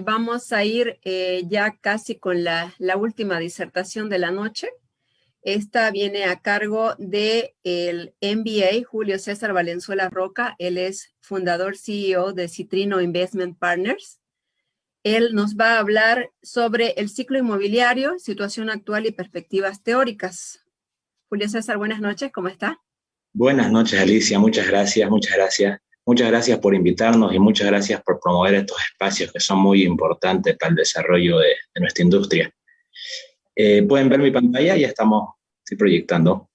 vamos a ir ya casi con la última disertación de la noche. Esta viene a cargo del MBA Julio César Valenzuela Roca. Él es fundador CEO de Citrino Investment Partners. Él nos va a hablar sobre el ciclo inmobiliario, situación actual y perspectivas teóricas. Julio César, buenas noches, ¿cómo está? Buenas noches, Alicia, muchas gracias, muchas gracias. Muchas gracias por invitarnos y muchas gracias por promover estos espacios que son muy importantes para el desarrollo de nuestra industria. Pueden ver mi pantalla, ya estoy proyectando.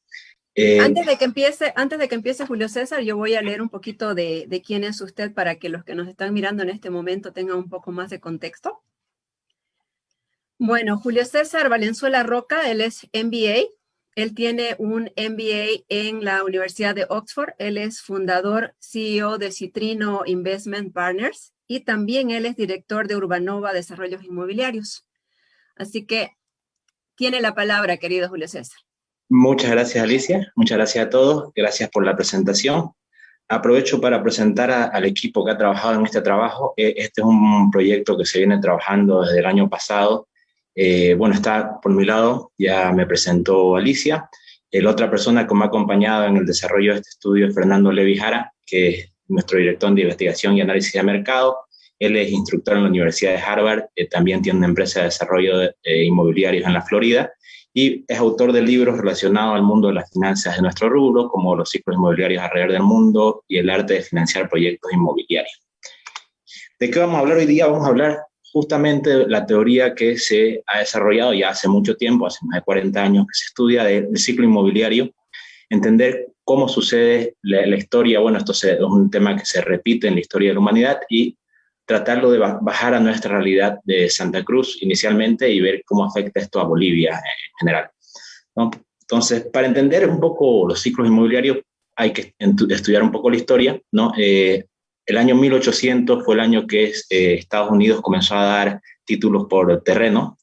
Antes de que empiece Julio César, yo voy a leer un poquito de quién es usted para que los que nos están mirando en este momento tengan un poco más de contexto. Bueno, Julio César Valenzuela Roca, él es MBA. Él tiene un MBA en la Universidad de Oxford. Él es fundador, CEO de Citrino Investment Partners y también él es director de Urbanova Desarrollos Inmobiliarios. Así que tiene la palabra, querido Julio César. Muchas gracias, Alicia. Muchas gracias a todos. Gracias por la presentación. Aprovecho para presentar al equipo que ha trabajado en este trabajo. Este es un proyecto que se viene trabajando desde el año pasado. Bueno, está por mi lado, ya me presentó Alicia. La otra persona que me ha acompañado en el desarrollo de este estudio es Fernando Levi Jara, que es nuestro director de investigación y análisis de mercado. Él es instructor en la Universidad de Harvard, también tiene una empresa de desarrollo de inmobiliarios en la Florida y es autor de libros relacionados al mundo de las finanzas de nuestro rubro, como Los ciclos inmobiliarios alrededor del mundo y El arte de financiar proyectos inmobiliarios. ¿De qué vamos a hablar hoy día? Vamos a hablar justamente de la teoría que se ha desarrollado ya hace mucho tiempo, hace más de 40 años, que se estudia del ciclo inmobiliario, entender cómo sucede la historia. Bueno, esto es un tema que se repite en la historia de la humanidad y tratarlo de bajar a nuestra realidad de Santa Cruz inicialmente y ver cómo afecta esto a Bolivia en general, ¿no? Entonces, para entender un poco los ciclos inmobiliarios hay que estudiar un poco la historia, ¿no? El año 1800 fue el año que Estados Unidos comenzó a dar títulos por terreno,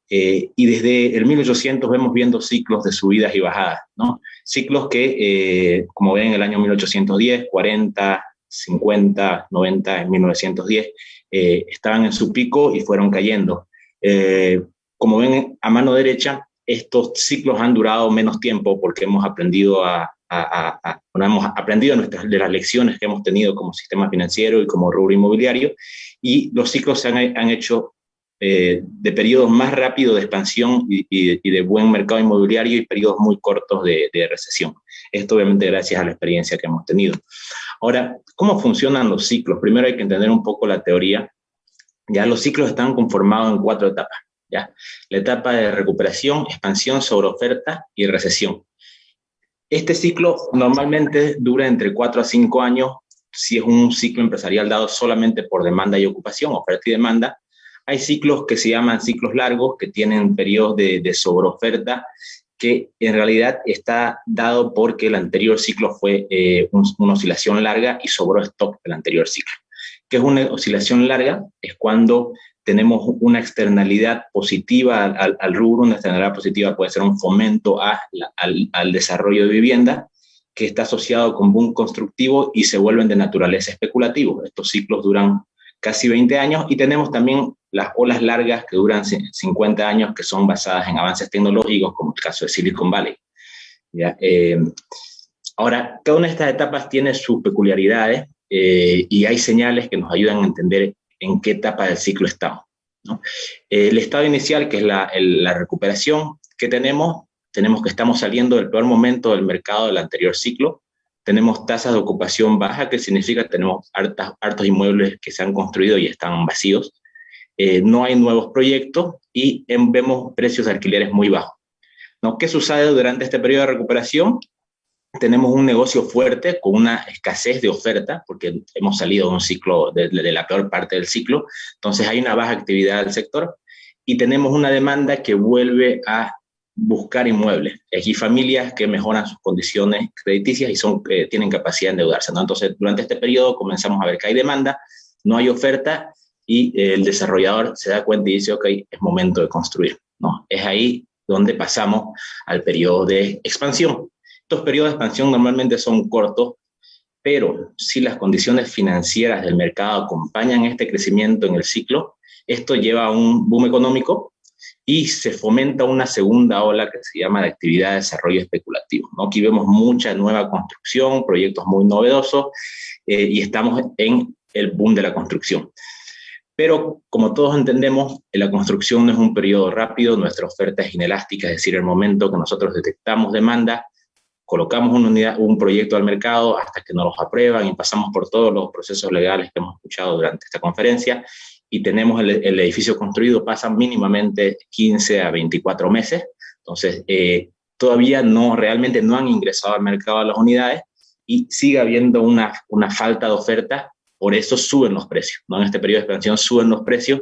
y desde el 1800 vemos viendo ciclos de subidas y bajadas, ¿no? Ciclos que, como ven, en el año 1810, 40, 50, 90, en 1910, estaban en su pico y fueron cayendo. Como ven a mano derecha, estos ciclos han durado menos tiempo porque hemos aprendido hemos aprendido de las lecciones que hemos tenido como sistema financiero y como rubro inmobiliario, y los ciclos se han hecho de periodos más rápidos de expansión y de buen mercado inmobiliario y periodos muy cortos de recesión. Esto obviamente gracias a la experiencia que hemos tenido. Ahora, ¿cómo funcionan los ciclos? Primero hay que entender un poco la teoría. Ya los ciclos están conformados en 4 etapas, ¿ya? La etapa de recuperación, expansión, sobreoferta y recesión. Este ciclo normalmente dura entre 4 a 5 años si es un ciclo empresarial dado solamente por demanda y ocupación, oferta y demanda. Hay ciclos que se llaman ciclos largos, que tienen periodos de sobreoferta, que en realidad está dado porque el anterior ciclo fue una oscilación larga y sobró stock del anterior ciclo. ¿Qué es una oscilación larga? Es cuando tenemos una externalidad positiva al rubro. Una externalidad positiva puede ser un fomento al desarrollo de vivienda que está asociado con boom constructivo y se vuelven de naturaleza especulativa. Estos ciclos duran casi 20 años y tenemos también las olas largas que duran 50 años, que son basadas en avances tecnológicos, como el caso de Silicon Valley. ¿Ya? Ahora, cada una de estas etapas tiene sus peculiaridades y hay señales que nos ayudan a entender en qué etapa del ciclo estamos, ¿no? El estado inicial, que es la recuperación que tenemos que estamos saliendo del peor momento del mercado del anterior ciclo. Tenemos tasas de ocupación baja, que significa que tenemos hartos inmuebles que se han construido y están vacíos. No hay nuevos proyectos y vemos precios de alquileres muy bajos, ¿no? ¿Qué sucede durante este periodo de recuperación? Tenemos un negocio fuerte con una escasez de oferta, porque hemos salido de un ciclo, de la peor parte del ciclo, entonces hay una baja actividad del sector, y tenemos una demanda que vuelve a buscar inmuebles. Aquí familias que mejoran sus condiciones crediticias y tienen capacidad de endeudarse, ¿no? Entonces, durante este periodo comenzamos a ver que hay demanda, no hay oferta, y el desarrollador se da cuenta y dice, ok, es momento de construir, ¿no? Es ahí donde pasamos al periodo de expansión. Estos periodos de expansión normalmente son cortos, pero si las condiciones financieras del mercado acompañan este crecimiento en el ciclo, Esto lleva a un boom económico y se fomenta una segunda ola que se llama de actividad de desarrollo especulativo, ¿no? Aquí vemos mucha nueva construcción, proyectos muy novedosos, y estamos en el boom de la construcción. Pero como todos entendemos, la construcción no es un periodo rápido, nuestra oferta es inelástica, es decir, el momento que nosotros detectamos demanda, colocamos una unidad, un proyecto al mercado hasta que nos los aprueban y pasamos por todos los procesos legales que hemos escuchado durante esta conferencia y tenemos el edificio construido, pasan mínimamente 15 a 24 meses. Entonces, todavía realmente no han ingresado al mercado las unidades y sigue habiendo una falta de oferta, por eso suben los precios, ¿no? En este periodo de expansión suben los precios.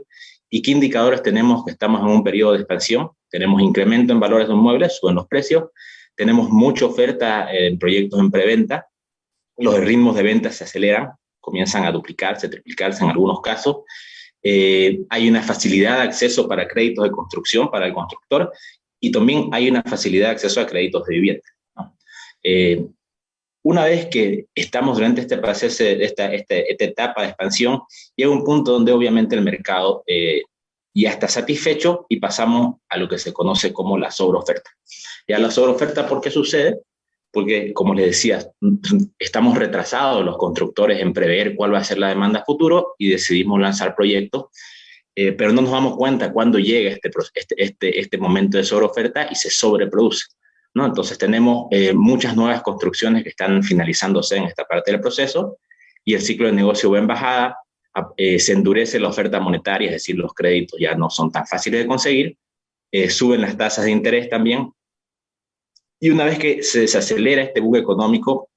¿Y qué indicadores tenemos que estamos en un periodo de expansión? Tenemos incremento en valores de inmuebles, suben los precios, tenemos mucha oferta en proyectos en preventa, los ritmos de venta se aceleran, comienzan a duplicarse, triplicarse en algunos casos, hay una facilidad de acceso para créditos de construcción para el constructor y también hay una facilidad de acceso a créditos de vivienda, ¿no? Una vez que estamos durante este proceso, esta etapa de expansión, llega un punto donde obviamente el mercado ya está satisfecho y pasamos a lo que se conoce como la sobreoferta. Ya la sobreoferta, ¿por qué sucede? Porque, como les decía, estamos retrasados los constructores en prever cuál va a ser la demanda futuro y decidimos lanzar proyectos, pero no nos damos cuenta cuando llega este momento de sobreoferta y se sobreproduce, ¿no? Entonces tenemos muchas nuevas construcciones que están finalizándose en esta parte del proceso y el ciclo de negocio va en bajada, se endurece la oferta monetaria, es decir, los créditos ya no son tan fáciles de conseguir, suben las tasas de interés también, y una vez que se desacelera este boom económico,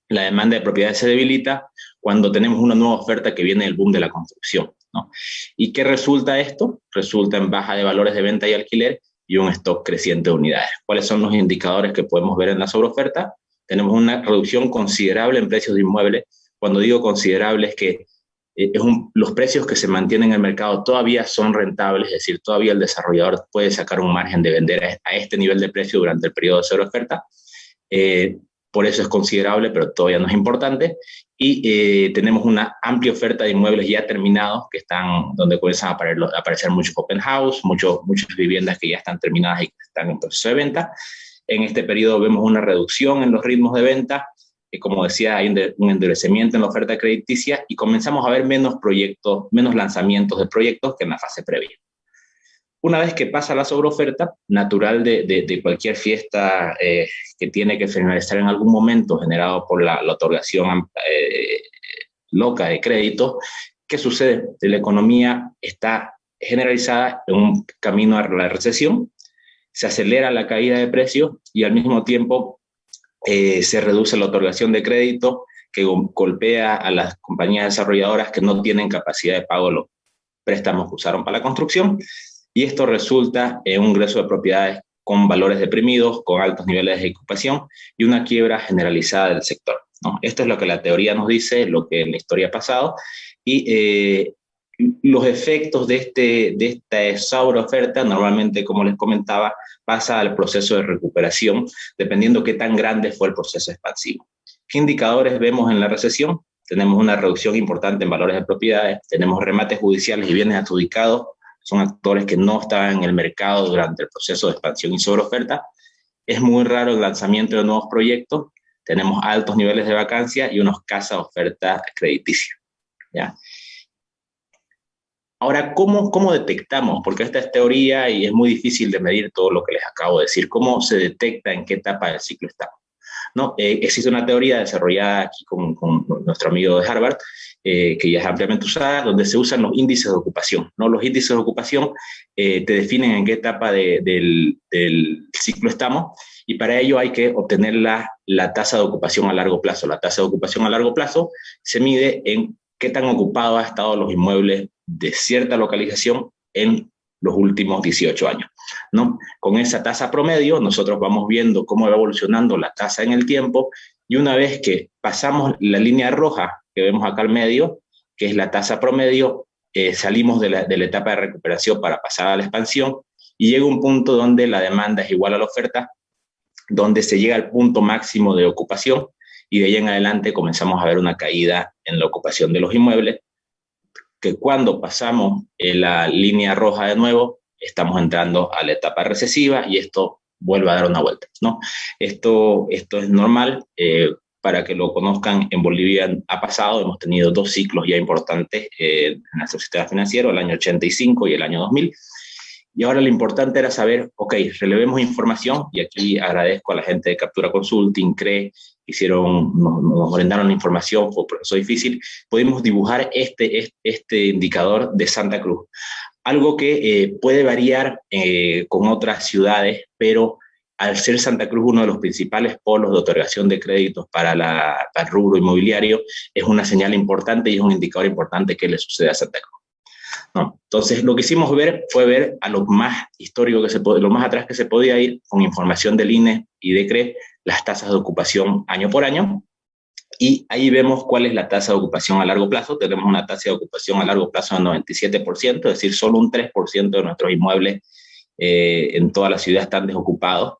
la demanda de propiedades se debilita cuando tenemos una nueva oferta que viene del boom de la construcción, ¿no? ¿Y qué resulta esto? Resulta en baja de valores de venta y alquiler y un stock creciente de unidades. ¿Cuáles son los indicadores que podemos ver en la sobreoferta? Tenemos una reducción considerable en precios de inmuebles. Cuando digo considerable es que los precios que se mantienen en el mercado todavía son rentables, es decir, todavía el desarrollador puede sacar un margen de vender a este nivel de precio durante el periodo de sobreoferta. Por eso es considerable, pero todavía no es importante. Y tenemos una amplia oferta de inmuebles ya terminados, donde comienzan a aparecer muchos open house, muchas viviendas que ya están terminadas y que están en proceso de venta. En este periodo vemos una reducción en los ritmos de venta. Como decía, hay un endurecimiento en la oferta crediticia y comenzamos a ver menos lanzamientos de proyectos que en la fase previa. Una vez que pasa la sobreoferta, natural de cualquier fiesta que tiene que finalizar en algún momento, generado por la otorgación loca de crédito, ¿qué sucede? La economía está generalizada en un camino a la recesión, se acelera la caída de precios y al mismo tiempo se reduce la otorgación de crédito que golpea a las compañías desarrolladoras que no tienen capacidad de pago de los préstamos que usaron para la construcción. Y esto resulta en un ingreso de propiedades con valores deprimidos, con altos niveles de ocupación y una quiebra generalizada del sector, ¿no? Esto es lo que la teoría nos dice, lo que en la historia ha pasado, y los efectos de esta sobreoferta normalmente, como les comentaba, pasa al proceso de recuperación, dependiendo qué tan grande fue el proceso expansivo. ¿Qué indicadores vemos en la recesión? Tenemos una reducción importante en valores de propiedades, tenemos remates judiciales y bienes adjudicados, son actores que no estaban en el mercado durante el proceso de expansión y sobreoferta. Es muy raro el lanzamiento de nuevos proyectos, tenemos altos niveles de vacancia y una escasa oferta crediticia, ¿ya? Ahora, ¿cómo detectamos? Porque esta es teoría y es muy difícil de medir todo lo que les acabo de decir. ¿Cómo se detecta en qué etapa del ciclo estamos? ¿No? Existe una teoría desarrollada aquí con nuestro amigo de Harvard, que ya es ampliamente usada, donde se usan los índices de ocupación, ¿no? Los índices de ocupación te definen en qué etapa del ciclo estamos, y para ello hay que obtener la tasa de ocupación a largo plazo. La tasa de ocupación a largo plazo se mide en qué tan ocupados han estado los inmuebles de cierta localización en los últimos 18 años, ¿no? Con esa tasa promedio, nosotros vamos viendo cómo va evolucionando la tasa en el tiempo, y una vez que pasamos la línea roja que vemos acá al medio, que es la tasa promedio, salimos de la etapa de recuperación para pasar a la expansión, y llega un punto donde la demanda es igual a la oferta, donde se llega al punto máximo de ocupación, y de ahí en adelante comenzamos a ver una caída en la ocupación de los inmuebles, que cuando pasamos la línea roja de nuevo, estamos entrando a la etapa recesiva y esto vuelve a dar una vuelta, ¿no? Esto es normal. Para que lo conozcan, en Bolivia ha pasado, hemos tenido 2 ciclos ya importantes en nuestro sistema financiero, el año 85 y el año 2000. Y ahora lo importante era saber, ok, relevemos información, y aquí agradezco a la gente de Captura Consulting, CRE, nos brindaron la información, fue un proceso difícil, pudimos dibujar este indicador de Santa Cruz. Algo que puede variar con otras ciudades, pero al ser Santa Cruz uno de los principales polos de otorgación de créditos para el rubro inmobiliario, es una señal importante y es un indicador importante que le sucede a Santa Cruz. ¿No? Entonces, lo que hicimos fue ver a lo más histórico lo más atrás que se podía ir con información del INE y de CRE, las tasas de ocupación año por año, y ahí vemos cuál es la tasa de ocupación a largo plazo. Tenemos una tasa de ocupación a largo plazo del 97%, es decir, solo un 3% de nuestros inmuebles en toda la ciudad están desocupados.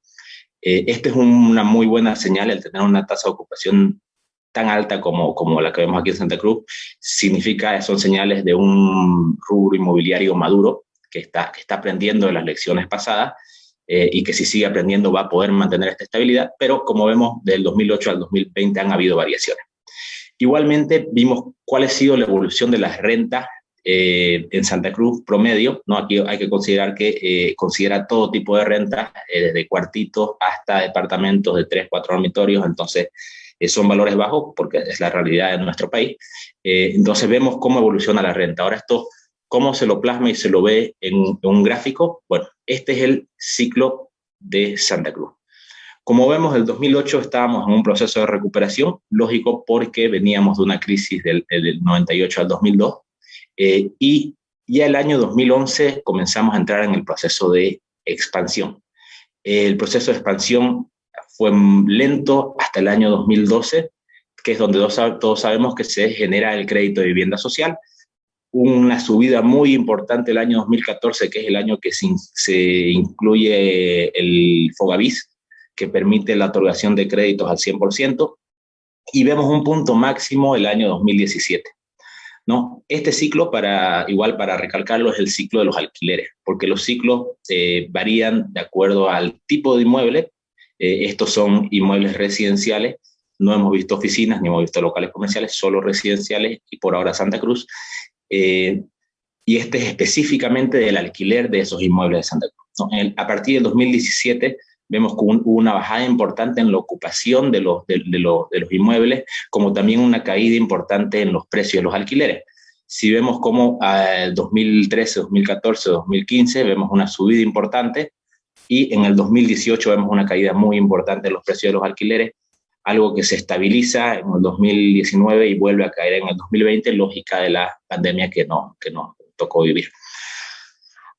Esta es una muy buena señal, el tener una tasa de ocupación tan alta como la que vemos aquí en Santa Cruz, son señales de un rubro inmobiliario maduro que está aprendiendo de las lecciones pasadas y que si sigue aprendiendo va a poder mantener esta estabilidad, pero como vemos, del 2008 al 2020 han habido variaciones. Igualmente vimos cuál ha sido la evolución de las rentas en Santa Cruz promedio, ¿no? Aquí hay que considerar que considera todo tipo de rentas, desde cuartitos hasta departamentos de 3, 4 dormitorios, entonces son valores bajos porque es la realidad de nuestro país. Entonces vemos cómo evoluciona la renta. Ahora esto, ¿cómo se lo plasma y se lo ve en un gráfico? Bueno, este es el ciclo de Santa Cruz. Como vemos, del 2008 estábamos en un proceso de recuperación, lógico porque veníamos de una crisis del 98 al 2002, y ya el año 2011 comenzamos a entrar en el proceso de expansión. El proceso de expansión fue lento hasta el año 2012, que es donde todos sabemos que se genera el crédito de vivienda social. Una subida muy importante el año 2014, que es el año que se incluye el FOGAVIS, que permite la otorgación de créditos al 100%, y vemos un punto máximo el año 2017. ¿No? Este ciclo, para recalcarlo, es el ciclo de los alquileres, porque los ciclos varían de acuerdo al tipo de inmueble. Estos son inmuebles residenciales, no hemos visto oficinas ni hemos visto locales comerciales, solo residenciales y por ahora Santa Cruz. Y este es específicamente del alquiler de esos inmuebles de Santa Cruz, ¿no? A partir del 2017 vemos que hubo una bajada importante en la ocupación de los inmuebles, como también una caída importante en los precios de los alquileres. Si vemos como 2013, 2014, 2015, vemos una subida importante, y en el 2018 vemos una caída muy importante en los precios de los alquileres, algo que se estabiliza en el 2019 y vuelve a caer en el 2020, lógica de la pandemia que nos tocó vivir.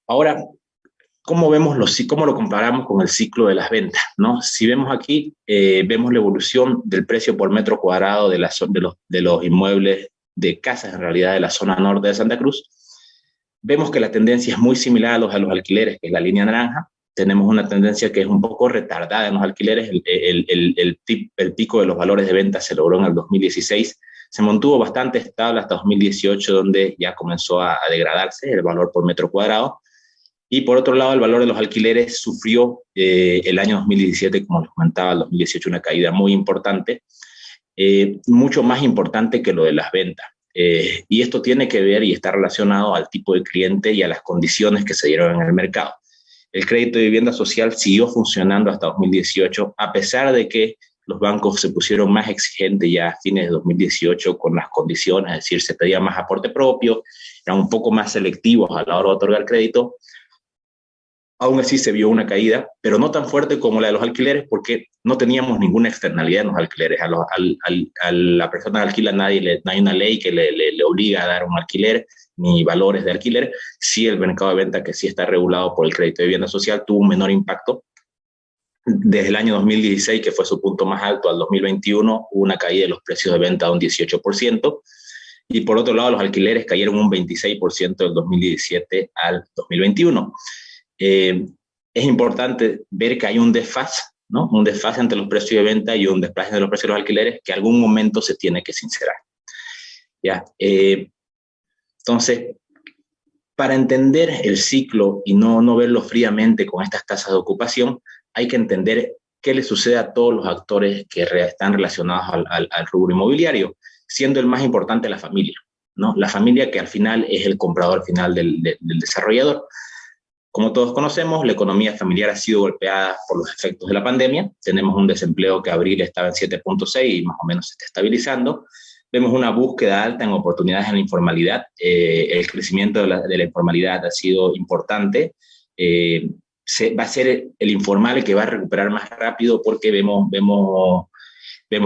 Ahora, ¿cómo lo comparamos con el ciclo de las ventas, ¿no? Si vemos aquí, vemos la evolución del precio por metro cuadrado de los inmuebles de casas, en realidad, de la zona norte de Santa Cruz. Vemos que la tendencia es muy similar a los alquileres, que es la línea naranja. Tenemos una tendencia que es un poco retardada en los alquileres. El pico de los valores de venta se logró en el 2016. Se mantuvo bastante estable hasta 2018, donde ya comenzó a degradarse el valor por metro cuadrado. Y por otro lado, el valor de los alquileres sufrió el año 2017, como les comentaba, el 2018 una caída muy importante, mucho más importante que lo de las ventas. Y esto tiene que ver y está relacionado al tipo de cliente y a las condiciones que se dieron en el mercado. El crédito de vivienda social siguió funcionando hasta 2018, a pesar de que los bancos se pusieron más exigentes ya a fines de 2018 con las condiciones, es decir, se pedía más aporte propio, eran un poco más selectivos a la hora de otorgar crédito. Aún así se vio una caída, pero no tan fuerte como la de los alquileres, porque no teníamos ninguna externalidad en los alquileres. A la persona que alquila no hay una ley que le obliga a dar un alquiler, ni valores de alquiler. Sí, el mercado de venta, que sí está regulado por el crédito de vivienda social, tuvo un menor impacto. Desde el año 2016, que fue su punto más alto, al 2021, hubo una caída de los precios de venta de un 18%. Y por otro lado, los alquileres cayeron un 26% del 2017 al 2021. Es importante ver que hay un desfase, ¿no? Un desfase entre los precios de venta y un desfase de los precios de los alquileres que en algún momento se tiene que sincerar. ¿Ya? Entonces Entonces, para entender el ciclo y no verlo fríamente con estas tasas de ocupación, hay que entender qué le sucede a todos los actores que están relacionados al rubro inmobiliario, siendo el más importante la familia, ¿no? La familia que al final es el comprador final del desarrollador. Como todos conocemos, la economía familiar ha sido golpeada por los efectos de la pandemia. Tenemos un desempleo que abril estaba en 7.6 y más o menos se está estabilizando. Vemos una búsqueda alta en oportunidades en la informalidad. El crecimiento de la informalidad ha sido importante. Va a ser el informal el que va a recuperar más rápido porque vemos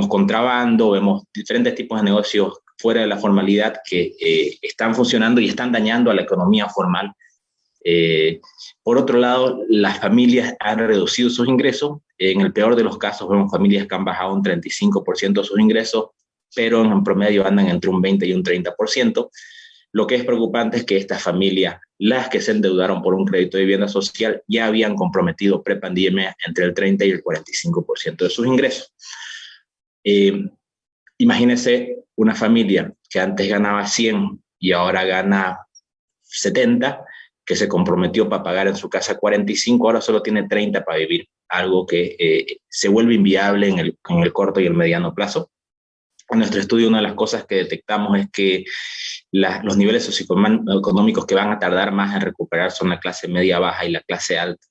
contrabando, vemos diferentes tipos de negocios fuera de la formalidad que están funcionando y están dañando a la economía formal. Por otro lado, las familias han reducido sus ingresos. En el peor de los casos vemos familias que han bajado un 35% de sus ingresos, pero en promedio andan entre un 20 y un 30%. Lo que es preocupante es que estas familias, las que se endeudaron por un crédito de vivienda social, ya habían comprometido prepandemia entre el 30 y el 45% de sus ingresos. Imagínense una familia que antes ganaba 100 y ahora gana 70, que se comprometió para pagar en su casa 45, ahora solo tiene 30 para vivir, algo que se vuelve inviable en el corto y el mediano plazo. En nuestro estudio, una de las cosas que detectamos es que los niveles socioeconómicos que van a tardar más en recuperar son la clase media baja y la clase alta.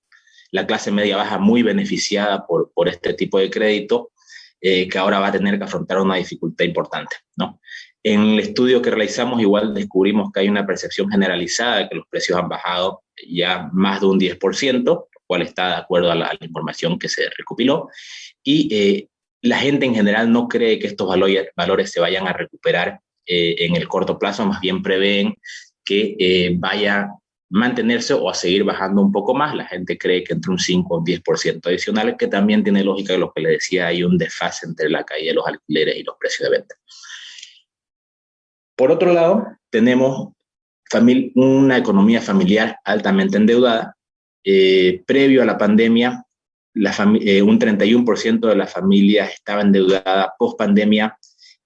La clase media baja muy beneficiada por este tipo de crédito, que ahora va a tener que afrontar una dificultad importante, ¿no? En el estudio que realizamos igual descubrimos que hay una percepción generalizada de que los precios han bajado ya más de un 10%, lo cual está de acuerdo a la información que se recopiló, y la gente en general no cree que estos valores se vayan a recuperar en el corto plazo, más bien prevén que vaya a mantenerse o a seguir bajando un poco más. La gente cree que entre un 5 o un 10% adicional, que también tiene lógica de lo que le decía, hay un desfase entre la caída de los alquileres y los precios de venta. Por otro lado, tenemos una economía familiar altamente endeudada. Previo a la pandemia, un 31% de las familias estaba endeudada. Post pandemia,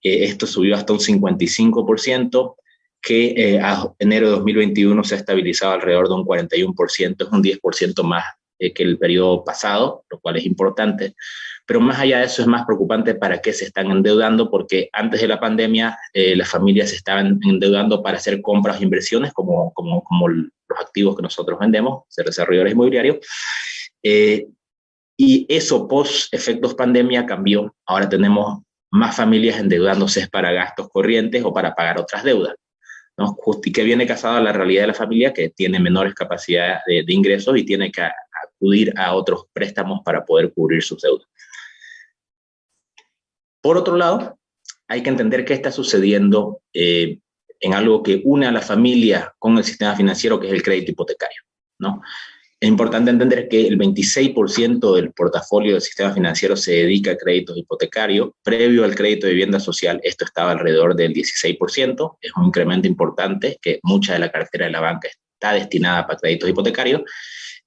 esto subió hasta un 55%, que a enero de 2021 se ha estabilizado alrededor de un 41%, es un 10% más que el periodo pasado, lo cual es importante. Pero más allá de eso es más preocupante para qué se están endeudando, porque antes de la pandemia las familias se estaban endeudando para hacer compras e inversiones como los activos que nosotros vendemos, ser desarrolladores inmobiliarios. Y eso post efectos pandemia cambió. Ahora tenemos más familias endeudándose para gastos corrientes o para pagar otras deudas, ¿no? Y que viene casado a la realidad de la familia que tiene menores capacidades de ingresos y tiene que acudir a otros préstamos para poder cubrir sus deudas. Por otro lado, hay que entender qué está sucediendo en algo que une a la familia con el sistema financiero, que es el crédito hipotecario, ¿no? Es importante entender que el 26% del portafolio del sistema financiero se dedica a créditos hipotecarios. Previo al crédito de vivienda social, esto estaba alrededor del 16%. Es un incremento importante, que mucha de la cartera de la banca está destinada para créditos hipotecarios.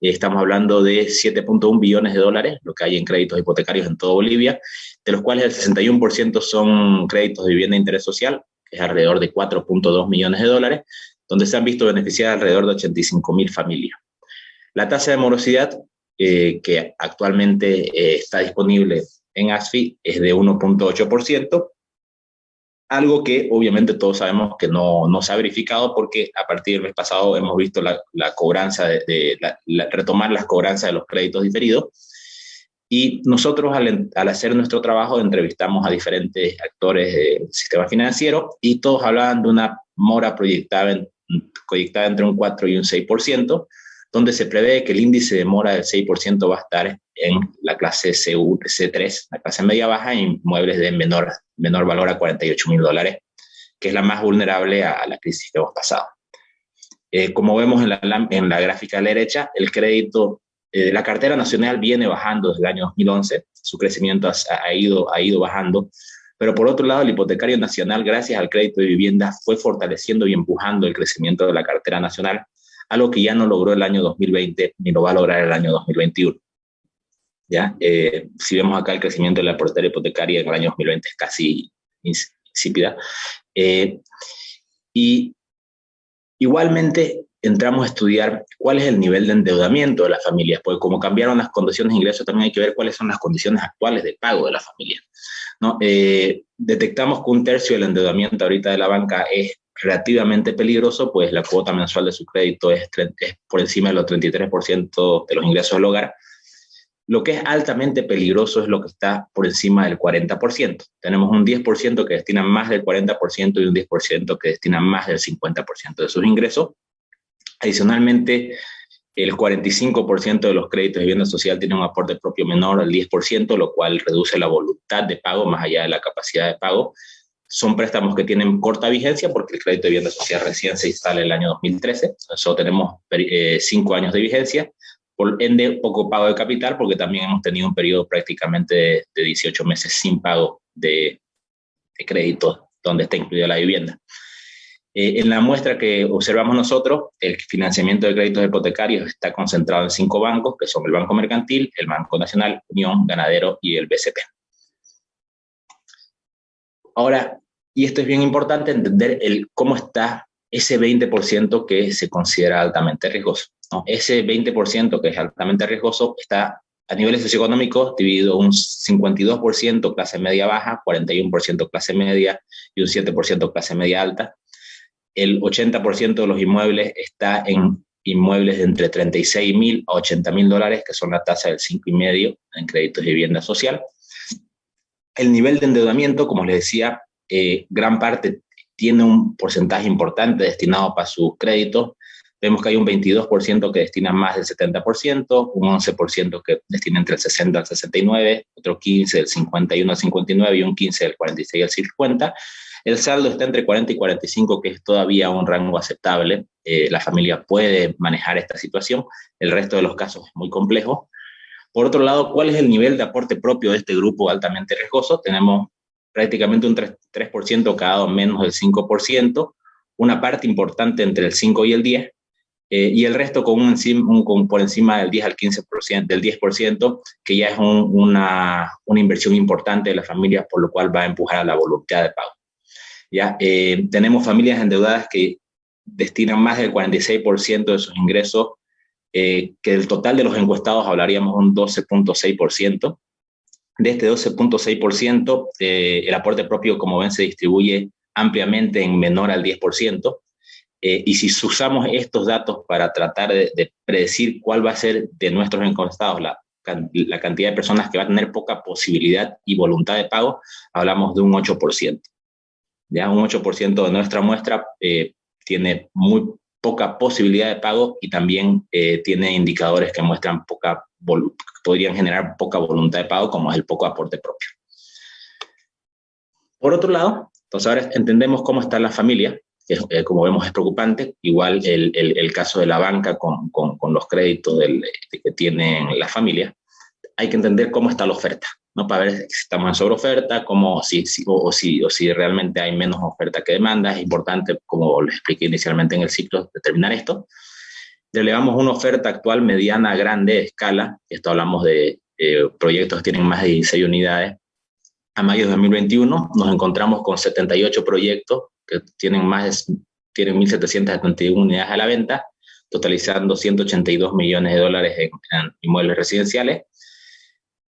Estamos hablando de 7.1 billones de dólares, lo que hay en créditos hipotecarios en toda Bolivia, de los cuales el 61% son créditos de vivienda de interés social, que es alrededor de 4.2 millones de dólares, donde se han visto beneficiadas alrededor de 85.000 familias. La tasa de morosidad que actualmente está disponible en ASFI es de 1.8%, algo que obviamente todos sabemos que no se ha verificado porque a partir del mes pasado hemos visto la cobranza retomar las cobranzas de los créditos diferidos. Y nosotros al hacer nuestro trabajo entrevistamos a diferentes actores del sistema financiero y todos hablaban de una mora proyectada entre un 4 y un 6%, donde se prevé que el índice de mora del 6% va a estar en la clase C3, la clase media baja, en inmuebles de menor valor a $48.000, que es la más vulnerable a la crisis que hemos pasado. Como vemos en la gráfica de la derecha, el crédito, la cartera nacional viene bajando desde el año 2011, su crecimiento ha ido bajando, pero por otro lado el hipotecario nacional, gracias al crédito de vivienda, fue fortaleciendo y empujando el crecimiento de la cartera nacional, algo que ya no logró el año 2020 ni lo va a lograr el año 2021. ¿Ya? Si vemos acá el crecimiento de la cartera hipotecaria en el año 2020 es casi insípida. Y Igualmente, entramos a estudiar cuál es el nivel de endeudamiento de las familias, porque como cambiaron las condiciones de ingreso, también hay que ver cuáles son las condiciones actuales de pago de la familia, ¿no? Detectamos que un tercio del endeudamiento ahorita de la banca es relativamente peligroso, pues la cuota mensual de su crédito es por encima de los 33% de los ingresos del hogar. Lo que es altamente peligroso es lo que está por encima del 40%. Tenemos un 10% que destina más del 40% y un 10% que destina más del 50% de sus ingresos. Adicionalmente, el 45% de los créditos de vivienda social tienen un aporte propio menor al 10%, lo cual reduce la voluntad de pago más allá de la capacidad de pago. Son préstamos que tienen corta vigencia porque el crédito de vivienda social recién se instala en el año 2013. Solo tenemos 5 años de vigencia. Por ende, poco pago de capital porque también hemos tenido un periodo prácticamente de 18 meses sin pago de crédito donde está incluida la vivienda. En la muestra que observamos nosotros, el financiamiento de créditos hipotecarios está concentrado en 5 bancos, que son el Banco Mercantil, el Banco Nacional, Unión, Ganadero y el BCP. Ahora, y esto es bien importante, entender cómo está ese 20% que se considera altamente riesgoso, ¿no? Ese 20% que es altamente riesgoso está a niveles socioeconómicos dividido un 52% clase media baja, 41% clase media y un 7% clase media alta. El 80% de los inmuebles está en inmuebles de entre 36.000 a 80.000 dólares, que son la tasa del 5,5% en créditos de vivienda social. El nivel de endeudamiento, como les decía, gran parte tiene un porcentaje importante destinado para sus créditos. Vemos que hay un 22% que destina más del 70%, un 11% que destina entre el 60 al 69, otro 15% del 51 al 59 y un 15% del 46 al 50. El saldo está entre 40 y 45, que es todavía un rango aceptable. La familia puede manejar esta situación. El resto de los casos es muy complejo. Por otro lado, ¿cuál es el nivel de aporte propio de este grupo altamente riesgoso? Tenemos prácticamente un 3% cada menos del 5%, una parte importante entre el 5 y el 10%, y el resto con por encima del 10 al 15%, del 10%, que ya es una inversión importante de la familia, por lo cual va a empujar a la voluntad de pago. ¿Ya? Tenemos familias endeudadas que destinan más del 46% de sus ingresos, que del total de los encuestados hablaríamos un 12.6%. De este 12.6%, el aporte propio, como ven, se distribuye ampliamente en menor al 10%. Y si usamos estos datos para tratar de predecir cuál va a ser de nuestros encuestados la cantidad de personas que va a tener poca posibilidad y voluntad de pago, hablamos de un 8%. Ya un 8% de nuestra muestra tiene muy poca posibilidad de pago y también tiene indicadores que muestran podrían generar poca voluntad de pago, como es el poco aporte propio. Por otro lado, entonces ahora entendemos cómo está la familia, que como vemos es preocupante. Igual el caso de la banca con los créditos que tienen la familia. Hay que entender cómo está la oferta, ¿no? Para ver si estamos en sobreoferta, si realmente hay menos oferta que demanda. Es importante, como les expliqué inicialmente en el ciclo, determinar esto. Relevamos una oferta actual mediana, grande, de escala. Esto hablamos de proyectos que tienen más de 16 unidades. A mayo de 2021 nos encontramos con 78 proyectos que tienen 1.771 unidades a la venta, totalizando 182 millones de dólares en inmuebles residenciales.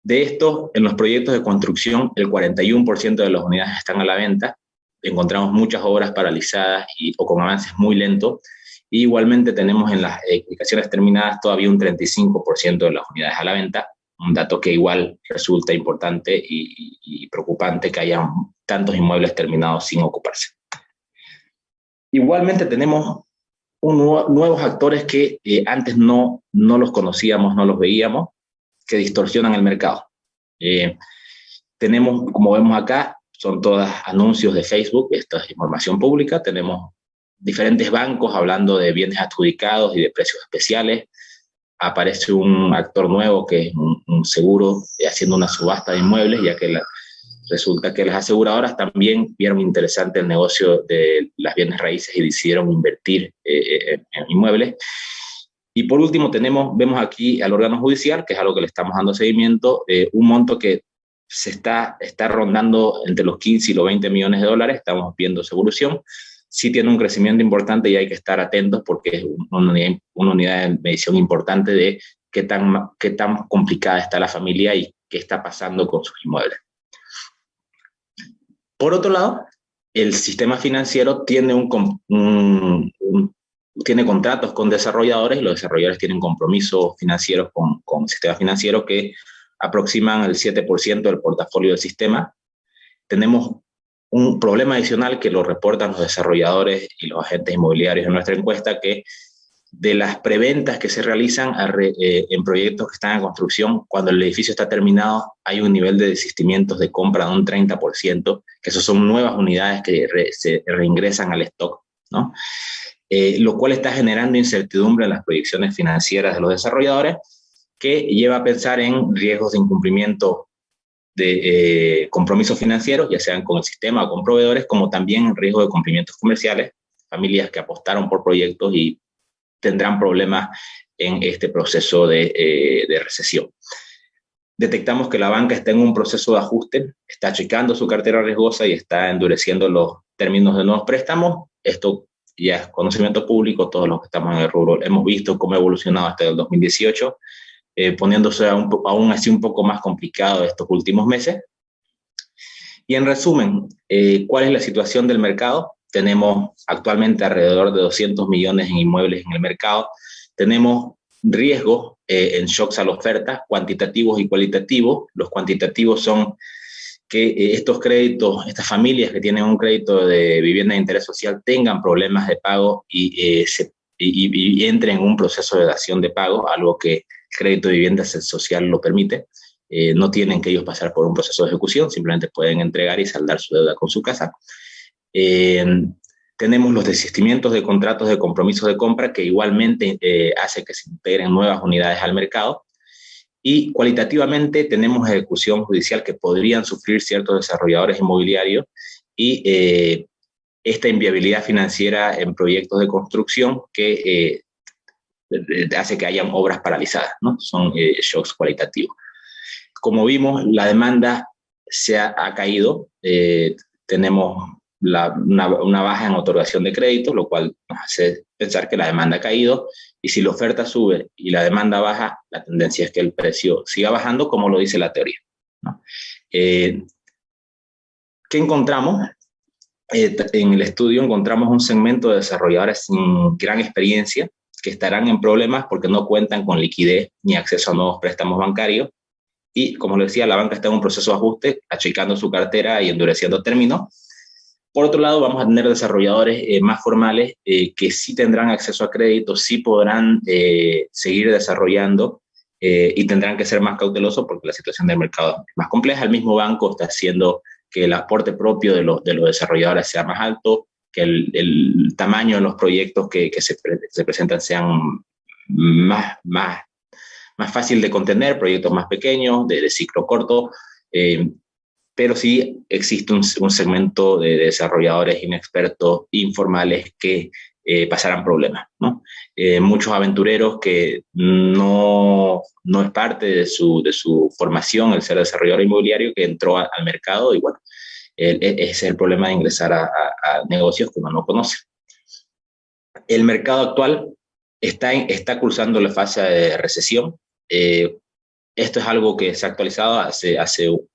De estos, en los proyectos de construcción, el 41% de las unidades están a la venta. Encontramos muchas obras paralizadas o con avances muy lentos. Y igualmente tenemos en las edificaciones terminadas todavía un 35% de las unidades a la venta. Un dato que igual resulta importante y preocupante, que haya tantos inmuebles terminados sin ocuparse. Igualmente tenemos nuevos actores que antes no los conocíamos, no los veíamos, que distorsionan el mercado. Tenemos, como vemos acá, son todos anuncios de Facebook, esta es información pública. Tenemos diferentes bancos hablando de bienes adjudicados y de precios especiales. Aparece un actor nuevo que es un seguro haciendo una subasta de inmuebles, ya que resulta que las aseguradoras también vieron interesante el negocio de las bienes raíces y decidieron invertir en inmuebles. Y por último vemos aquí al órgano judicial, que es a lo que le estamos dando seguimiento, un monto que se está rondando entre los 15 y los 20 millones de dólares. Estamos viendo su evolución. sí tiene un crecimiento importante y hay que estar atentos porque es una unidad de medición importante de qué tan complicada está la familia y qué está pasando con sus inmuebles. Por otro lado, el sistema financiero tiene tiene contratos con desarrolladores y los desarrolladores tienen compromisos financieros con el sistema financiero que aproximan el 7% del portafolio del sistema. Tenemos un problema adicional que lo reportan los desarrolladores y los agentes inmobiliarios en nuestra encuesta, que de las preventas que se realizan en proyectos que están en construcción, cuando el edificio está terminado, hay un nivel de desistimientos de compra de un 30%, que eso son nuevas unidades que se reingresan al stock, ¿no? Lo cual está generando incertidumbre en las proyecciones financieras de los desarrolladores, que lleva a pensar en riesgos de incumplimiento de compromisos financieros, ya sean con el sistema o con proveedores, como también en riesgo de cumplimientos comerciales, familias que apostaron por proyectos y tendrán problemas en este proceso de recesión. Detectamos que la banca está en un proceso de ajuste, está achicando su cartera riesgosa y está endureciendo los términos de nuevos préstamos. Esto ya es conocimiento público, todos los que estamos en el rubro hemos visto cómo ha evolucionado hasta el 2018, poniéndose aún así un poco más complicado estos últimos meses. Y en resumen, ¿cuál es la situación del mercado? Tenemos actualmente alrededor de 200 millones en inmuebles en el mercado. Tenemos riesgos en shocks a la oferta, cuantitativos y cualitativos. Los cuantitativos son que estos créditos, estas familias que tienen un crédito de vivienda de interés social tengan problemas de pago y entren en un proceso de dación de pago, algo que el crédito de vivienda social lo permite. No tienen que ellos pasar por un proceso de ejecución, simplemente pueden entregar y saldar su deuda con su casa. Tenemos los desistimientos de contratos de compromiso de compra que igualmente hace que se integren nuevas unidades al mercado. Y cualitativamente tenemos ejecución judicial que podrían sufrir ciertos desarrolladores inmobiliarios y esta inviabilidad financiera en proyectos de construcción que hace que hayan obras paralizadas, ¿no? Son shocks cualitativos. Como vimos, la demanda ha caído. Tenemos una baja en otorgación de crédito, lo cual nos hace pensar que la demanda ha caído, y si la oferta sube y la demanda baja, la tendencia es que el precio siga bajando, como lo dice la teoría, ¿no? ¿Qué encontramos? En el estudio encontramos un segmento de desarrolladores sin gran experiencia que estarán en problemas porque no cuentan con liquidez ni acceso a nuevos préstamos bancarios, y como les decía, la banca está en un proceso de ajuste, achicando su cartera y endureciendo términos. Por otro lado, vamos a tener desarrolladores más formales que sí tendrán acceso a crédito, sí podrán seguir desarrollando y tendrán que ser más cautelosos porque la situación del mercado es más compleja. El mismo banco está haciendo que el aporte propio de los desarrolladores sea más alto, que el tamaño de los proyectos que se presentan sean más fácil de contener, proyectos más pequeños, de ciclo corto, pero sí existe un segmento de desarrolladores inexpertos, informales, que pasarán problemas, ¿no? Muchos aventureros que no es parte de su formación el ser desarrollador inmobiliario, que entró al mercado y bueno, ese es el problema de ingresar a negocios que uno no conoce. El mercado actual está cursando la fase de recesión. Esto es algo que se ha actualizado hace un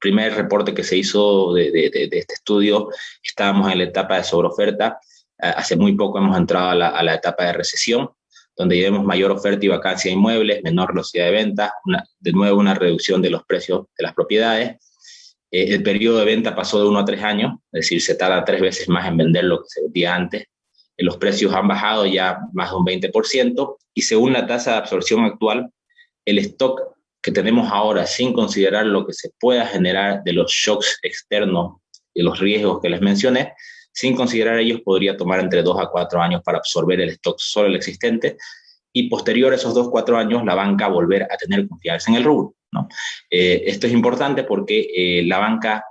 primer reporte que se hizo de este estudio. Estábamos en la etapa de sobreoferta. Hace muy poco hemos entrado a la etapa de recesión, donde vemos mayor oferta y vacancia de inmuebles, menor velocidad de venta, de nuevo una reducción de los precios de las propiedades. El periodo de venta pasó de 1 a 3 años, es decir, se tarda 3 veces más en vender lo que se vendía antes. Los precios han bajado ya más de un 20%, y según la tasa de absorción actual, el stock que tenemos ahora, sin considerar lo que se pueda generar de los shocks externos y los riesgos que les mencioné, sin considerar ellos, podría tomar entre 2 a 4 años para absorber el stock solo el existente, y posterior a esos 2 a 4 años la banca volver a tener confianza en el rubro, ¿no? Esto es importante porque la banca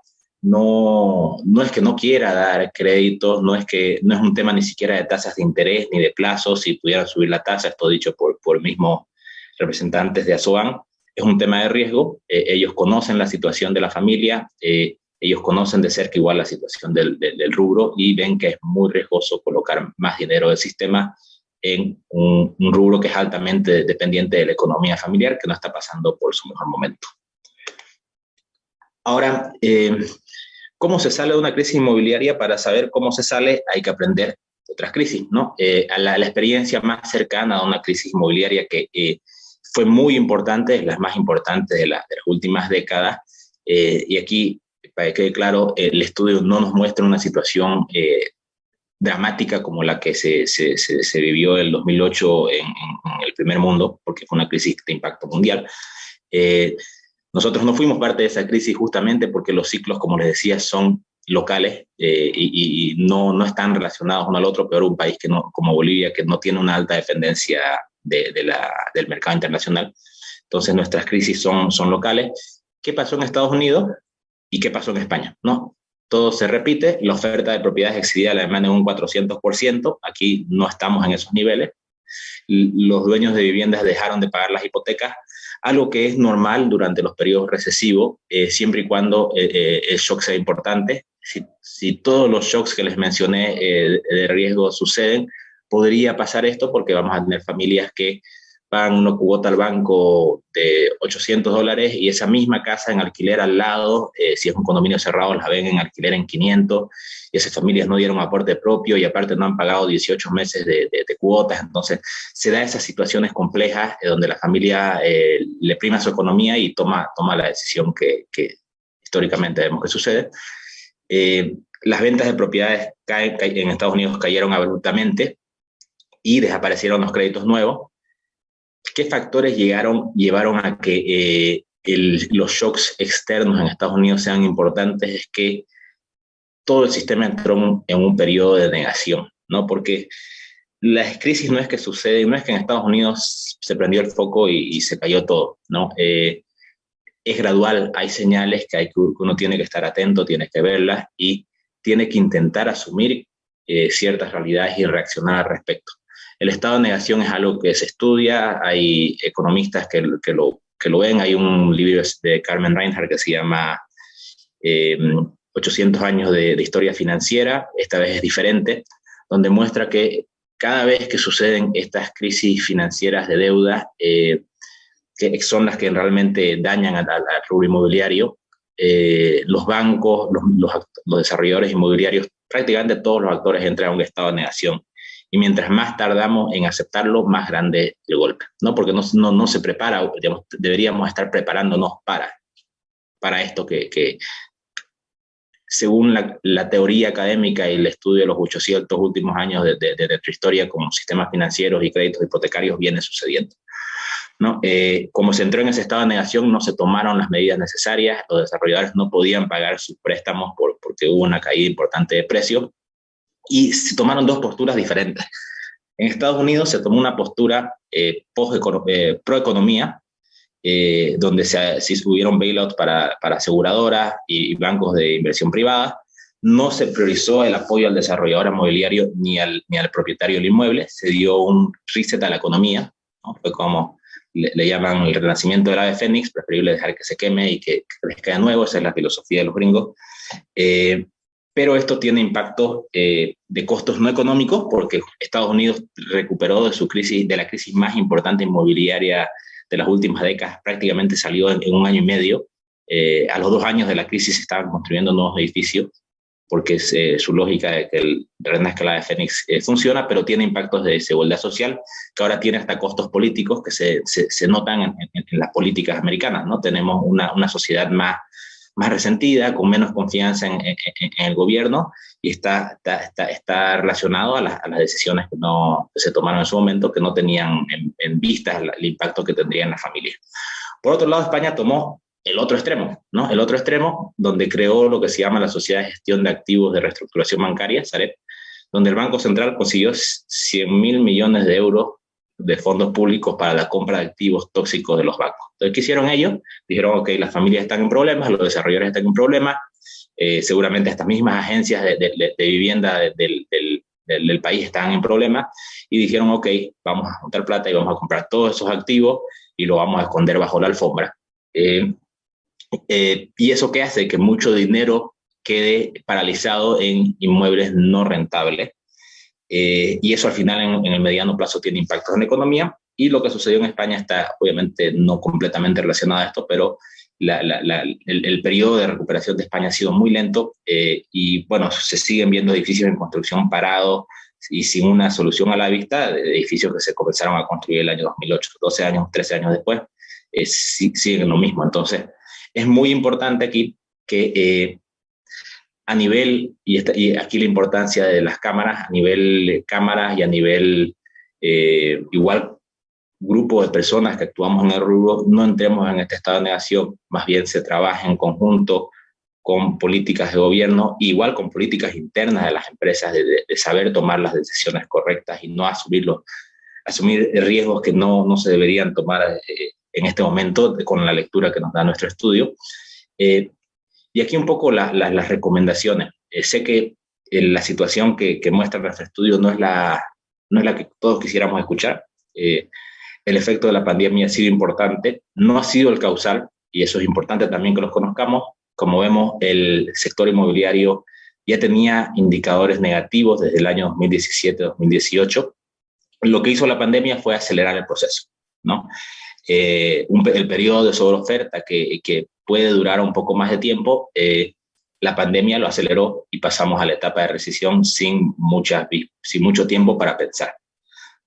no es que no quiera dar créditos, no es un tema ni siquiera de tasas de interés ni de plazos. Si pudieran subir la tasa, esto dicho por mismos representantes de ASOAN, es un tema de riesgo. Ellos conocen la situación de la familia, ellos conocen de cerca igual la situación del rubro y ven que es muy riesgoso colocar más dinero del sistema en un rubro que es altamente dependiente de la economía familiar, que no está pasando por su mejor momento. Ahora, ¿cómo se sale de una crisis inmobiliaria? Para saber cómo se sale hay que aprender de otras crisis, ¿no? La experiencia más cercana a una crisis inmobiliaria que fue muy importante, es la más importante de las últimas décadas, y aquí, para que quede claro, el estudio no nos muestra una situación dramática como la que se vivió en el 2008 en el primer mundo, porque fue una crisis de impacto mundial. Nosotros no fuimos parte de esa crisis justamente porque los ciclos, como les decía, son locales y no están relacionados uno al otro, peor un país que no, como Bolivia, que no tiene una alta dependencia del mercado internacional. Entonces nuestras crisis son locales. ¿Qué pasó en Estados Unidos y qué pasó en España? ¿No? Todo se repite, la oferta de propiedades excedía la demanda en un 400%, aquí no estamos en esos niveles. Los dueños de viviendas dejaron de pagar las hipotecas, algo que es normal durante los periodos recesivos, siempre y cuando el shock sea importante. Si todos los shocks que les mencioné de riesgo suceden, podría pasar esto porque vamos a tener familias que pagan una cuota al banco de $800 y esa misma casa en alquiler al lado, si es un condominio cerrado, la ven en alquiler en 500, y esas familias no dieron aporte propio y aparte no han pagado 18 meses de cuotas. Entonces se da esas situaciones complejas donde la familia le prima su economía y toma la decisión que históricamente vemos que sucede. Las ventas de propiedades en Estados Unidos cayeron abruptamente y desaparecieron los créditos nuevos. ¿Qué factores llevaron a que los shocks externos en Estados Unidos sean importantes? Es que todo el sistema entró en un periodo de negación, ¿no? Porque las crisis no es que suceden, no es que en Estados Unidos se prendió el foco y se cayó todo, ¿no? Es gradual, hay señales que uno tiene que estar atento, tiene que verlas y tiene que intentar asumir ciertas realidades y reaccionar al respecto. El estado de negación es algo que se estudia, hay economistas que lo ven, hay un libro de Carmen Reinhardt que se llama 800 años de historia financiera, esta vez es diferente, donde muestra que cada vez que suceden estas crisis financieras de deuda, que son las que realmente dañan al rubro inmobiliario, los bancos, los desarrolladores inmobiliarios, prácticamente todos los actores entran a un estado de negación. Y mientras más tardamos en aceptarlo, más grande el golpe, ¿no? Porque no se prepara, digamos, deberíamos estar preparándonos para esto que según la teoría académica y el estudio de los 800 últimos años de nuestra historia como sistemas financieros y créditos hipotecarios viene sucediendo, ¿no? Como se entró en ese estado de negación, no se tomaron las medidas necesarias, los desarrolladores no podían pagar sus préstamos porque hubo una caída importante de precios, y se tomaron dos posturas diferentes. En Estados Unidos se tomó una postura pro economía, donde se hubieron bailouts para aseguradoras y bancos de inversión privada. No se priorizó el apoyo al desarrollador inmobiliario ni al propietario del inmueble, se dio un reset a la economía, ¿no? Fue como le llaman el renacimiento del ave fénix, preferible dejar que se queme y que crezca de nuevo, esa es la filosofía de los gringos. Pero esto tiene impactos de costos no económicos porque Estados Unidos recuperó de la crisis más importante inmobiliaria de las últimas décadas, prácticamente salió en un año y medio. A los 2 años de la crisis se estaban construyendo nuevos edificios porque su lógica de que el renazca de Fénix funciona, pero tiene impactos de desigualdad social que ahora tiene hasta costos políticos que se notan en las políticas americanas, ¿no? Tenemos una sociedad más resentida, con menos confianza en el gobierno y está relacionado a las decisiones que se tomaron en su momento, que no tenían en vista el impacto que tendría en la familia. Por otro lado, España tomó el otro extremo, ¿no? El otro extremo, donde creó lo que se llama la Sociedad de Gestión de Activos de Reestructuración Bancaria, Sareb, donde el Banco Central consiguió 100.000 millones de euros de fondos públicos para la compra de activos tóxicos de los bancos. Entonces, ¿qué hicieron ellos? Dijeron, ok, las familias están en problemas, los desarrolladores están en problemas, seguramente estas mismas agencias de vivienda del país están en problemas, y dijeron, ok, vamos a juntar plata y vamos a comprar todos esos activos y lo vamos a esconder bajo la alfombra. ¿Y eso qué hace? Que mucho dinero quede paralizado en inmuebles no rentables. Y eso al final en el mediano plazo tiene impactos en la economía. Y lo que sucedió en España está obviamente no completamente relacionado a esto, pero el periodo de recuperación de España ha sido muy lento y bueno, se siguen viendo edificios en construcción parados y sin una solución a la vista, de edificios que se comenzaron a construir el año 2008, 12 años, 13 años después, siguen lo mismo. Entonces, es muy importante aquí que a nivel, y aquí la importancia de las cámaras, a nivel cámaras y a nivel igual grupo de personas que actuamos en el rubro, no entremos en este estado de negación, más bien se trabaja en conjunto con políticas de gobierno, igual con políticas internas de las empresas, de saber tomar las decisiones correctas y no asumir riesgos que no se deberían tomar en este momento con la lectura que nos da nuestro estudio. Y aquí un poco las recomendaciones. Sé que la situación que muestra nuestro estudio no es la que todos quisiéramos escuchar. El efecto de la pandemia ha sido importante, no ha sido el causal, y eso es importante también que los conozcamos. Como vemos, el sector inmobiliario ya tenía indicadores negativos desde el año 2017-2018. Lo que hizo la pandemia fue acelerar el proceso, ¿no? El periodo de sobreoferta que puede durar un poco más de tiempo, la pandemia lo aceleró y pasamos a la etapa de recesión sin mucho tiempo para pensar,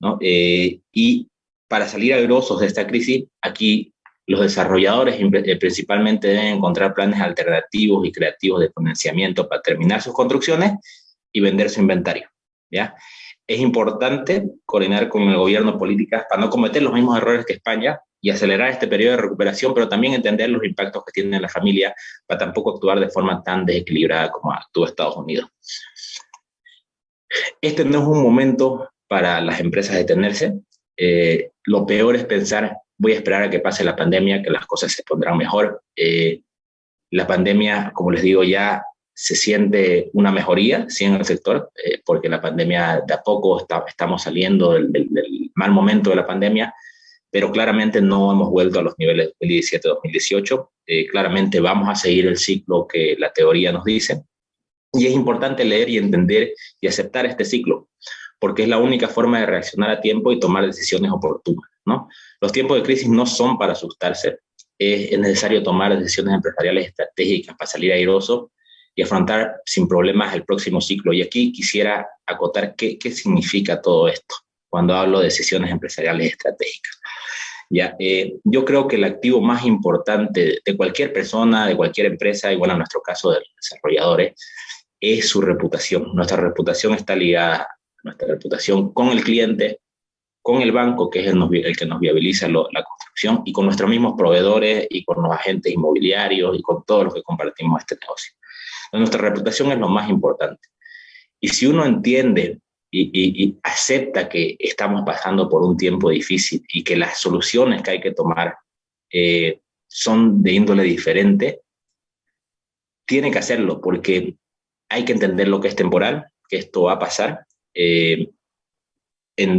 ¿no? Y para salir airosos de esta crisis, aquí los desarrolladores principalmente deben encontrar planes alternativos y creativos de financiamiento para terminar sus construcciones y vender su inventario, ¿ya? Es importante coordinar con el gobierno políticas para no cometer los mismos errores que España y acelerar este periodo de recuperación, pero también entender los impactos que tiene en la familia para tampoco actuar de forma tan desequilibrada como actúa Estados Unidos. Este no es un momento para las empresas detenerse. Lo peor es pensar, voy a esperar a que pase la pandemia, que las cosas se pondrán mejor. La pandemia, como les digo, ya se siente una mejoría, sí, en el sector, porque la pandemia de a poco estamos saliendo del mal momento de la pandemia, pero claramente no hemos vuelto a los niveles de 2017-2018. Claramente vamos a seguir el ciclo que la teoría nos dice, y es importante leer y entender y aceptar este ciclo, porque es la única forma de reaccionar a tiempo y tomar decisiones oportunas, ¿no? Los tiempos de crisis no son para asustarse, es necesario tomar decisiones empresariales estratégicas para salir airoso y afrontar sin problemas el próximo ciclo. Y aquí quisiera acotar qué significa todo esto cuando hablo de decisiones empresariales estratégicas. Ya, yo creo que el activo más importante de cualquier persona, de cualquier empresa, y bueno, en nuestro caso de los desarrolladores, es su reputación. Nuestra reputación está ligada a nuestra reputación con el cliente, con el banco, que es el que nos viabiliza la construcción, y con nuestros mismos proveedores y con los agentes inmobiliarios y con todos los que compartimos este negocio. Entonces, nuestra reputación es lo más importante. Y si uno entiende y acepta que estamos pasando por un tiempo difícil y que las soluciones que hay que tomar son de índole diferente, tiene que hacerlo, porque hay que entender lo que es temporal, que esto va a pasar. En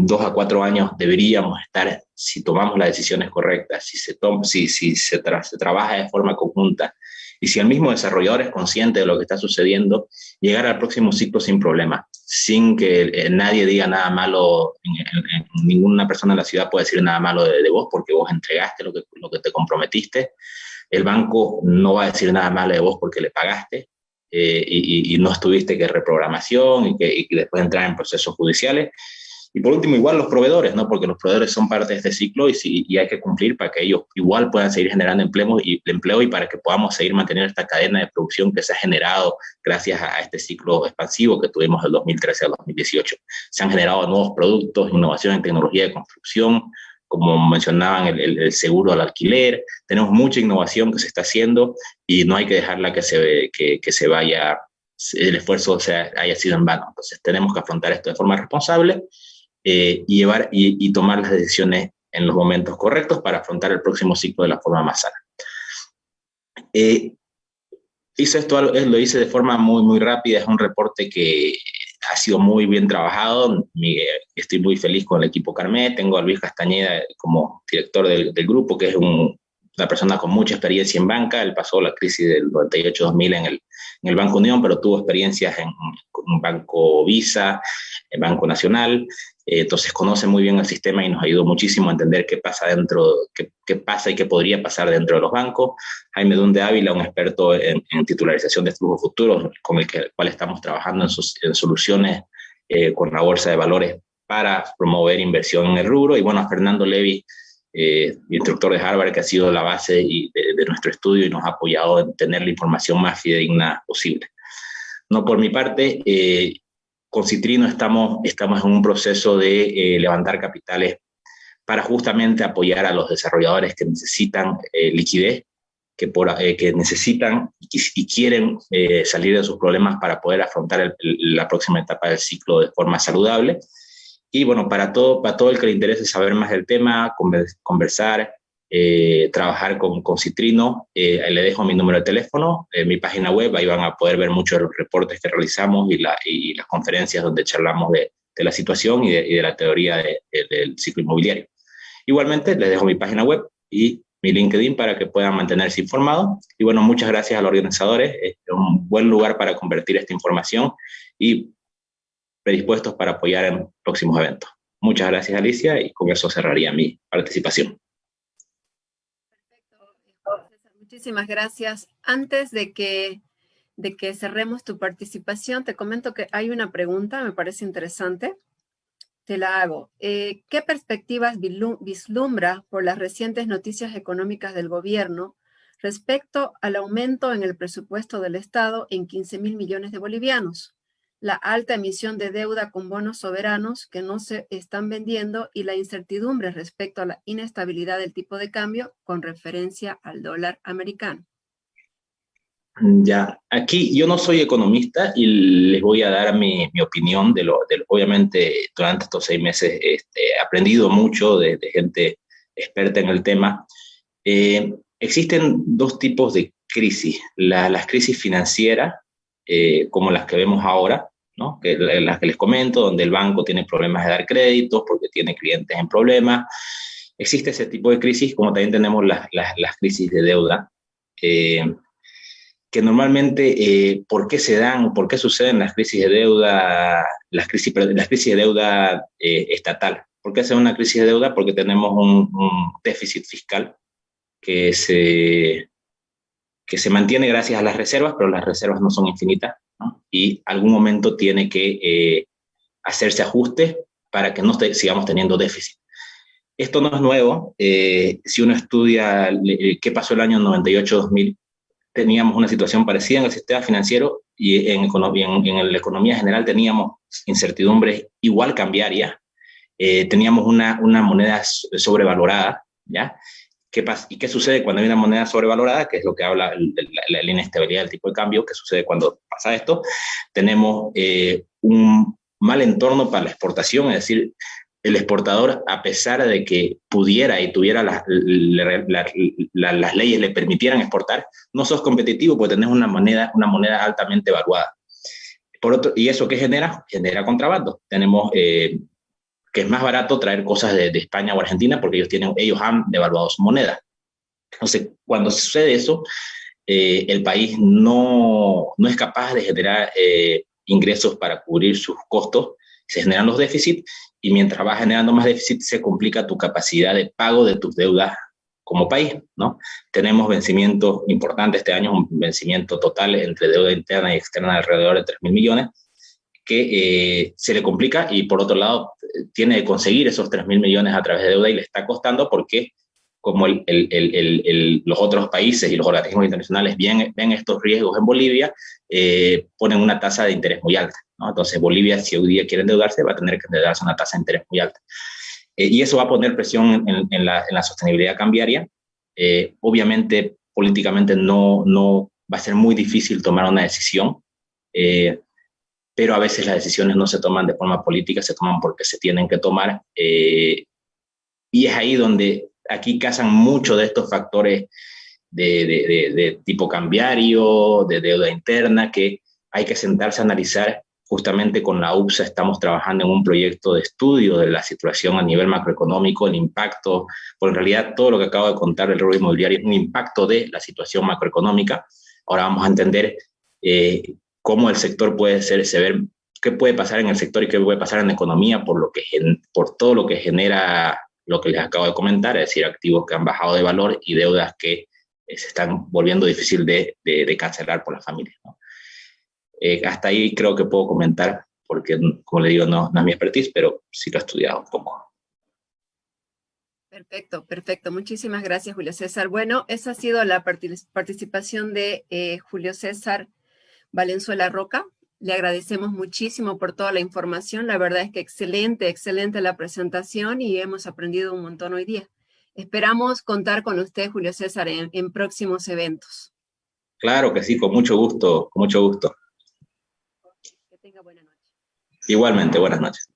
2 a 4 años deberíamos estar, si tomamos las decisiones correctas, si se trabaja de forma conjunta y si el mismo desarrollador es consciente de lo que está sucediendo, llegar al próximo ciclo sin problema, sin que nadie diga nada malo, ninguna persona en la ciudad puede decir nada malo de vos porque vos entregaste lo que te comprometiste. El banco no va a decir nada malo de vos porque le pagaste y no estuviste que reprogramación y después entrar en procesos judiciales. Y por último, igual los proveedores, ¿no? Porque los proveedores son parte de este ciclo y hay que cumplir para que ellos igual puedan seguir generando empleo y para que podamos seguir manteniendo esta cadena de producción que se ha generado gracias a este ciclo expansivo que tuvimos del 2013 al 2018. Se han generado nuevos productos, innovación en tecnología de construcción, como mencionaban el seguro al alquiler. Tenemos mucha innovación que se está haciendo y no hay que dejarla que se vaya, el esfuerzo haya sido en vano. Entonces tenemos que afrontar esto de forma responsable y tomar las decisiones en los momentos correctos para afrontar el próximo ciclo de la forma más sana. Lo hice de forma muy, muy rápida. Es un reporte que ha sido muy bien trabajado. Estoy muy feliz con el equipo Carmet. Tengo a Luis Castañeda como director del grupo, que es un una persona con mucha experiencia en banca. Él pasó la crisis del 98-2000 en el Banco Unión, pero tuvo experiencias en Banco Visa, en Banco Nacional. Entonces conoce muy bien el sistema y nos ayudó muchísimo a entender qué pasa qué pasa y qué podría pasar dentro de los bancos. Jaime Dunde Ávila, un experto en titularización de flujos futuros, con el cual estamos trabajando en soluciones con la Bolsa de Valores para promover inversión en el rubro. Y bueno, a Fernando Levy, instructor de Harvard, que ha sido la base de nuestro estudio y nos ha apoyado en tener la información más fidedigna posible. No, por mi parte, con Citrino estamos en un proceso de levantar capitales para justamente apoyar a los desarrolladores que necesitan liquidez, que necesitan y quieren salir de sus problemas para poder afrontar la próxima etapa del ciclo de forma saludable. Y bueno, para todo el que le interese saber más del tema, conversar, trabajar con Citrino, le dejo mi número de teléfono, mi página web. Ahí van a poder ver muchos de los reportes que realizamos y las conferencias donde charlamos de la situación y de la teoría del ciclo inmobiliario. Igualmente, les dejo mi página web y mi LinkedIn para que puedan mantenerse informados. Y bueno, muchas gracias a los organizadores. Es un buen lugar para convertir esta información y predispuestos para apoyar en próximos eventos. Muchas gracias, Alicia, y con eso cerraría mi participación. Perfecto, César, muchísimas gracias. Antes de que cerremos tu participación, te comento que hay una pregunta, me parece interesante. Te la hago. ¿Qué perspectivas vislumbra por las recientes noticias económicas del gobierno respecto al aumento en el presupuesto del Estado en 15.000 millones de bolivianos? La alta emisión de deuda con bonos soberanos que no se están vendiendo y la incertidumbre respecto a la inestabilidad del tipo de cambio con referencia al dólar americano. Ya, aquí yo no soy economista y les voy a dar mi opinión obviamente durante estos 6 meses he aprendido mucho de gente experta en el tema. Existen 2 tipos de crisis, las crisis financieras, como las que vemos ahora, ¿no? Las que les comento, donde el banco tiene problemas de dar créditos porque tiene clientes en problemas. Existe ese tipo de crisis, como también tenemos las crisis de deuda, que normalmente, ¿por qué se dan, por qué suceden las crisis de deuda, las crisis de deuda estatal? ¿Por qué se da una crisis de deuda? Porque tenemos un déficit fiscal que se mantiene gracias a las reservas, pero las reservas no son infinitas, ¿no? Y algún momento tiene que hacerse ajustes para que no sigamos teniendo déficit. Esto no es nuevo. Si uno estudia qué pasó el año 98-2000, teníamos una situación parecida en el sistema financiero y en la economía general teníamos incertidumbres igual cambiarias. Teníamos una moneda sobrevalorada, ¿ya? ¿Y qué sucede cuando hay una moneda sobrevalorada? Que es lo que habla la inestabilidad del tipo de cambio. ¿Qué sucede cuando pasa esto? Tenemos un mal entorno para la exportación, es decir, el exportador, a pesar de que pudiera y tuviera las leyes le permitieran exportar, no sos competitivo porque tenés una moneda altamente evaluada. ¿Y eso qué genera? Genera contrabando. Tenemos que es más barato traer cosas de España o Argentina porque ellos han devaluado su moneda. Entonces, cuando sucede eso, el país no es capaz de generar ingresos para cubrir sus costos, se generan los déficits y mientras vas generando más déficit se complica tu capacidad de pago de tus deudas como país, ¿no? Tenemos vencimientos importantes este año, un vencimiento total entre deuda interna y externa de alrededor de 3.000 millones, que se le complica y por otro lado tiene que conseguir esos 3.000 millones a través de deuda y le está costando porque como los otros países y los organismos internacionales ven estos riesgos en Bolivia, ponen una tasa de interés muy alta, ¿no? Entonces Bolivia, si hoy día quiere endeudarse, va a tener que endeudarse a una tasa de interés muy alta. Y eso va a poner presión en la sostenibilidad cambiaria. Obviamente, políticamente no va a ser muy difícil tomar una decisión, pero a veces las decisiones no se toman de forma política, se toman porque se tienen que tomar. Y es ahí donde aquí casan mucho de estos factores de tipo cambiario, de deuda interna, que hay que sentarse a analizar justamente con la UPSA estamos trabajando en un proyecto de estudio de la situación a nivel macroeconómico, el impacto, porque en realidad todo lo que acabo de contar del rubro inmobiliario es un impacto de la situación macroeconómica. Ahora vamos a entender cómo el sector puede se ver, qué puede pasar en el sector y qué puede pasar en la economía por todo lo que genera lo que les acabo de comentar, es decir, activos que han bajado de valor y deudas que se están volviendo difícil de cancelar por las familias, ¿no? Hasta ahí creo que puedo comentar, porque, como le digo, no es mi expertise, pero sí lo he estudiado un poco. Perfecto, perfecto. Muchísimas gracias, Julio César. Bueno, esa ha sido la participación de Julio César Valenzuela Roca. Le agradecemos muchísimo por toda la información. La verdad es que excelente, excelente la presentación y hemos aprendido un montón hoy día. Esperamos contar con usted, Julio César, en próximos eventos. Claro que sí, con mucho gusto, con mucho gusto. Que tenga buena noche. Igualmente, buenas noches.